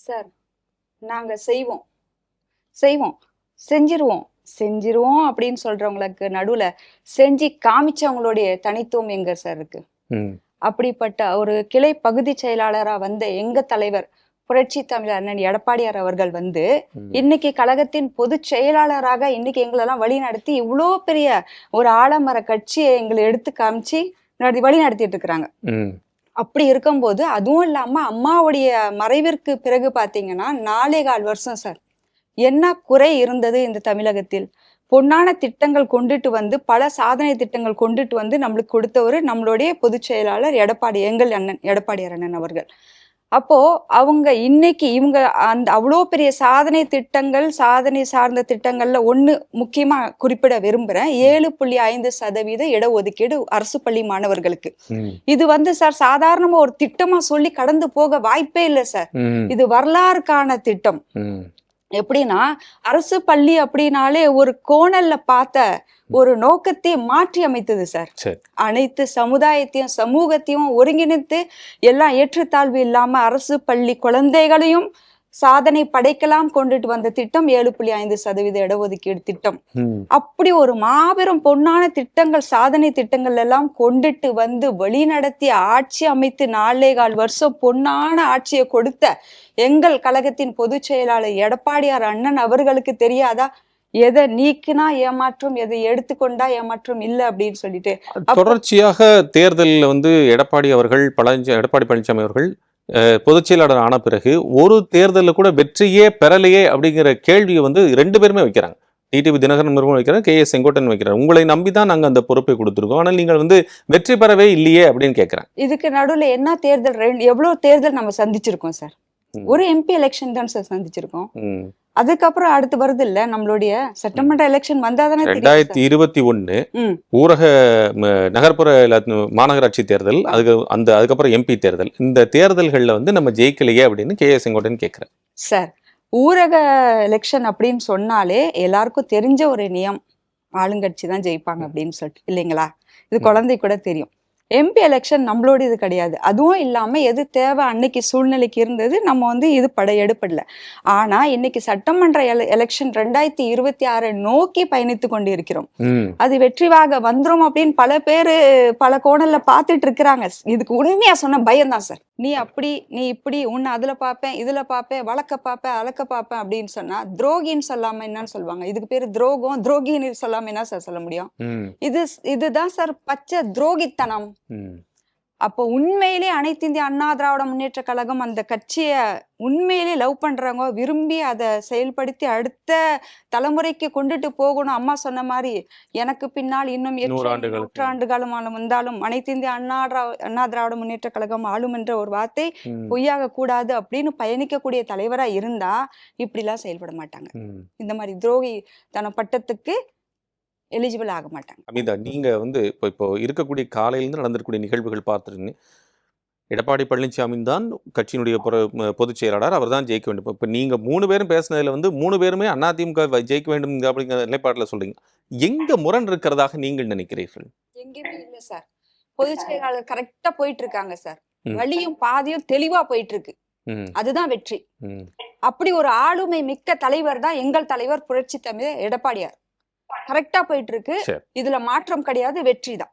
Sir, நாங்க செய்வோம் செய்வோம் செஞ்சிருவோம் செஞ்சிருவோம் அப்படின்னு சொல்றவங்களுக்கு நடுவுல செஞ்சு காமிச்சவங்களுடைய தனித்துவம் எங்க சார் இருக்கு? ம். அப்படிப்பட்ட ஒரு கிளை பகுதி செயலாளரா வந்த எங்க தலைவர் புரட்சி தமிழர் அண்ணன் எடப்பாடியார் அவர்கள் வந்து இன்னைக்கு கழகத்தின் பொதுச் செயலாளராக இன்னைக்கு எங்களெல்லாம் வழி நடத்தி இவ்வளோ பெரிய ஒரு ஆலமர கட்சியை எங்களை எடுத்து காமிச்சு வழி நடத்திட்டு இருக்கிறாங்க. அப்படி இருக்கும்போது அதுவும் இல்லாம அம்மாவுடைய மறைவிற்கு பிறகு பாத்தீங்கன்னா 4.25 வருஷம் சார், என்ன குறை இருந்தது இந்த தமிழகத்தில்? பொன்னான திட்டங்கள் கொண்டுட்டு வந்து பல சாதனை திட்டங்கள் கொண்டுட்டு வந்து நம்மளுக்கு கொடுத்தவர் நம்மளுடைய பொதுச் செயலாளர் எடப்பாடி, எங்கள் அண்ணன் எடப்பாடியார் அண்ணன் அவர்கள். அப்போ அவங்க இன்னைக்கு இவங்க அந்த அவ்வளோ பெரிய சாதனை திட்டங்கள், சாதனை சார்ந்த திட்டங்கள்ல ஒண்ணு முக்கியமா குறிப்பிட விரும்புறேன். 7.5% இடஒதுக்கீடு அரசு பள்ளி மாணவர்களுக்கு. இது வந்து சார் சாதாரணமா ஒரு திட்டமா சொல்லி கடந்து போக வாய்ப்பே இல்லை சார். இது வரலாறுக்கான திட்டம். எப்படின்னா அரசு பள்ளி அப்படின்னாலே ஒரு கோணல்ல பார்த்த ஒரு நோக்கத்தை மாற்றி அமைத்தது சார். அனைத்து சமுதாயத்தையும் சமூகத்தையும் ஒருங்கிணைத்து எல்லாம் ஏற்றத்தாழ்வு இல்லாம அரசு பள்ளி குழந்தைகளையும் சாதனை படைக்கலாம் கொண்டுட்டு வந்த திட்டம் 7.5% இடஒதுக்கீடு திட்டம். அப்படி ஒரு மாபெரும் பொன்னான திட்டங்கள், சாதனை திட்டங்கள் எல்லாம் கொண்டுட்டு வந்து வழி நடத்தி ஆட்சி அமைத்து 4.25 வருஷம் பொன்னான ஆட்சியை கொடுத்த எங்கள் கழகத்தின் பொதுச் செயலாளர் எடப்பாடியார் அண்ணன் அவர்களுக்கு தெரியாதா எதை நீக்கினா ஏமாற்றம், எதை எடுத்துக்கொண்டா ஏமாற்றம் இல்லை அப்படின்னு சொல்லிட்டு தொடர்ச்சியாக தேர்தலில் வந்து எடப்பாடி பழனிசாமி அவர்கள் பொதுச் செயலாளர் ஆன பிறகு ஒரு தேர்தலில் கூட வெற்றியே பெறலையே அப்படிங்கிற கேள்வியை வந்து 2 பேருமே வைக்கிறாங்க. டிடிவி தினகரன் வைக்கிறார், KS செங்கோட்டன் வைக்கிறார். உங்களை நம்பிதான் நாங்க அந்த பொறுப்பை கொடுத்துருக்கோம், ஆனால் நீங்கள் வந்து வெற்றி பெறவே இல்லையே அப்படின்னு கேட்கிறேன். இதுக்கு நடுவில் என்ன தேர்தல், எவ்வளவு தேர்தல் நம்ம சந்திச்சிருக்கோம் சார்? ஒரு MP எலெக்ஷன் தான் சார் சந்திச்சிருக்கோம். அதுக்கப்புறம் அடுத்து வருது இல்ல நம்மளுடைய சட்டமன்ற எலெக்ஷன் வந்தாதானே 2021 ஊரக நகர்ப்புற மாநகராட்சி தேர்தல், அதுக்கப்புறம் MP தேர்தல். இந்த தேர்தல்கள்ல வந்து நம்ம ஜெயிக்கலையே அப்படின்னு KS செங்கோட்டன் கேட்கிறேன். சார், ஊரக எலெக்ஷன் அப்படின்னு சொன்னாலே எல்லாருக்கும் தெரிஞ்ச ஒரு நியம், ஆளுங்கட்சி தான் ஜெயிப்பாங்க அப்படின்னு சொல்லிட்டு இல்லைங்களா? இது குழந்தை கூட தெரியும். MP எலெக்ஷன் நம்மளோட இது கிடையாது. அதுவும் இல்லாம எது தேவை அன்னைக்கு சூழ்நிலைக்கு இருந்தது, நம்ம வந்து இது எடுப்படல. ஆனா இன்னைக்கு சட்டமன்ற எலெக்ஷன் 2026 நோக்கி பயணித்து கொண்டு இருக்கிறோம். அது வெற்றிவாக வந்துரும் அப்படின்னு பல பேரு பல கோணல்ல பாத்துட்டு இருக்கிறாங்க. இதுக்கு உண்மையா சொன்ன பயம்தான் சார். நீ அப்படி நீ இப்படி உன்னை அதுல பாப்பேன் இதுல பாப்பேன் வழக்க பாப்பேன் அழக்க பாப்பேன் அப்படின்னு சொன்னா துரோகின்னு சொல்லாம என்னன்னு சொல்லுவாங்க? இதுக்கு பேரு துரோகம். துரோகின்னு சொல்லாம என்ன சார் சொல்ல முடியும்? இதுதான் சார் பச்சை துரோகித்தனம். அப்போ உண்மையிலே அனைத்து இந்திய அண்ணா திராவிட முன்னேற்ற கழகம் அந்த கட்சியை உண்மையிலே லவ் பண்றவங்க, விரும்பி அதை செயல்படுத்தி அடுத்த தலைமுறைக்கு கொண்டுட்டு போகணும். அம்மா சொன்ன மாதிரி எனக்கு பின்னால் இன்னும் 100 ஆண்டு காலம் வந்தாலும் அனைத்து இந்திய அண்ணா திராவிட முன்னேற்ற கழகம் ஆளும் என்ற ஒரு வார்த்தை பொய்யாக கூடாது அப்படின்னு பயணிக்கக்கூடிய தலைவரா இருந்தா இப்படிலாம் செயல்பட மாட்டாங்க. இந்த மாதிரி துரோகி தன பட்டத்துக்கு எலிஜிபிள் ஆக மாட்டாங்க. அமிதா, நீங்க வந்து இப்போ இருக்கக்கூடிய காலையிலிருந்து நடந்திருக்கக்கூடிய நிகழ்வுகள் பார்த்துருங்க. எடப்பாடி பழனிசாமி தான் கட்சியினுடைய பொதுச் செயலாளர், அவர் தான் ஜெயிக்க வேண்டும். இப்போ நீங்க 3 பேரும் பேசினதுல வந்து 3 பேருமே அதிமுக ஜெயிக்க வேண்டும் அப்படிங்கிற நிலைப்பாட்டில் சொல்றீங்க. எங்க முரண் இருக்கிறதாக நீங்கள் நினைக்கிறீர்கள்? எங்கேயுமே இல்லை சார். பொதுச் செயலாளர் கரெக்டா போயிட்டு இருக்காங்க சார். வழியும் பாதையும் தெளிவா போயிட்டு இருக்கு. அதுதான் வெற்றி. அப்படி ஒரு ஆளுமை மிக்க தலைவர் தான் எங்கள் தலைவர் புரட்சி தமிழர் எடப்பாடியார். கரெக்டா போயிட்டு இருக்கு. இதுல மாற்றம் கிடையாது, வெற்றி தான்.